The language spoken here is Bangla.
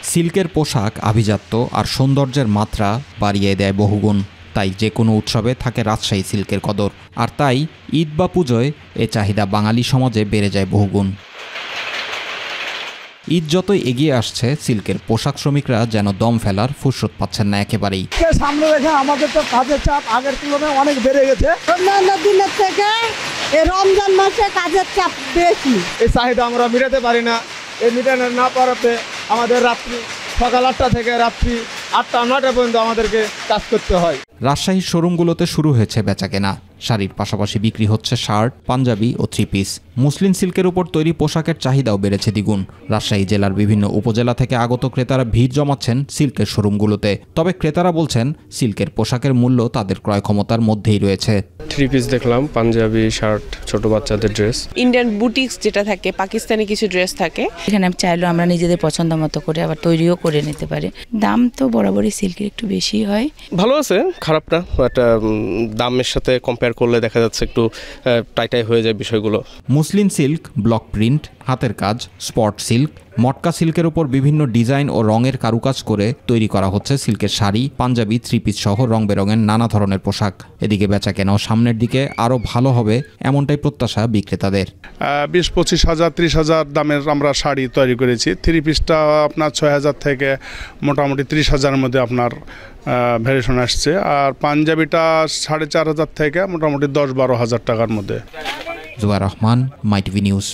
সিল্কের পোশাক আভিজাত্য আর সৌন্দর্যের মাত্রা বাড়িয়ে দেয় বহুগুণ। তাই যে কোনো উৎসবে থাকে রাজশাহী সিল্কের কদর। আর তাই ঈদ বা পুজোয় এ চাহিদা বাঙালি সমাজে বেড়ে যায় বহুগুণ। ঈদ যতই এগিয়ে আসছে, সিল্কের পোশাক শ্রমিকরা যেন দম ফেলার ফুরসত পাচ্ছেন না একেবারেই। সামনে রেখে আমাদের তো কাজের চাপ আগের তুলনায় অনেক বেড়ে গেছে। অন্যান্য দিনের থেকে এই রমজান মাসে কাজের চাপ বেশি। এই চাহিদা আমরা মেটাতে পারি না। এই মেটানো না পারাতে আমাদের রাত্রি সকাল 8টা থেকে রাত্রি 8টা-9টা পর্যন্ত আমাদেরকে কাজ করতে হয়। রাজশাহীর শোরুমগুলোতে শুরু হয়েছে বেচাকেনা। শাড়ির পাশাপাশি বিক্রি হচ্ছে শার্ট, পাঞ্জাবি ও 3 পিস। মুসলিম সিল্কের উপর তৈরি পোশাকের চাহিদাও বেড়েছে দ্বিগুণ। রাজশাহী জেলার বিভিন্ন উপজেলা থেকে আগত ক্রেতারা ভিড় জমাচ্ছেন সিল্কের শোরুমগুলোতে। তবে ক্রেতারা বলছেন, সিল্কের পোশাকের মূল্য তাদের ক্রয় ক্ষমতার মধ্যেই রয়েছে। 3 পিস দেখলাম, পাঞ্জাবি, শার্ট, ছোট বাচ্চাদের ড্রেস। ইন্ডিয়ান বুটিক্স যেটা থাকে, পাকিস্তানি কিছু ড্রেস থাকে, এখানে চাইলেও আমরা নিজেদের পছন্দ মতো করে আবার তৈরিও করে নিতে পারি। দাম তো বরাবরই সিল্কের একটু বেশি হয়। ভালো আছে, খারাপ না। একটা দামের সাথে কম্পেয়ার করলে দেখা যাচ্ছে একটু টাইটাই হয়ে যায় বিষয়গুলো। মুসলিম সিল্ক, ব্লক প্রিন্ট, হাতের কাজ, স্পট সিল্ক, মটকা সিল্কের উপর বিভিন্ন ডিজাইন ও রঙের কারুকাজ করে তৈরি করা হচ্ছে সিল্কের শাড়ি, পাঞ্জাবি, 3 পিস সহ রং বেরঙের নানা ধরনের পোশাক। এদিকে বেচা কেনাও সামনের দিকে আরও ভালো হবে, এমনটাই প্রত্যাশা বিক্রেতাদের। 20-25 হাজার 30 হাজার দামের আমরা শাড়ি তৈরি করেছি। 3 পিসটা আপনার 6 হাজার থেকে মোটামুটি 30 হাজারের মধ্যে আপনার ভ্যারিয়েশন আসছে। আর পাঞ্জাবিটা 4,500 থেকে মোটামুটি 10-12 হাজার টাকার মধ্যে। জুবাইর রহমান, মাই টিভি নিউজ।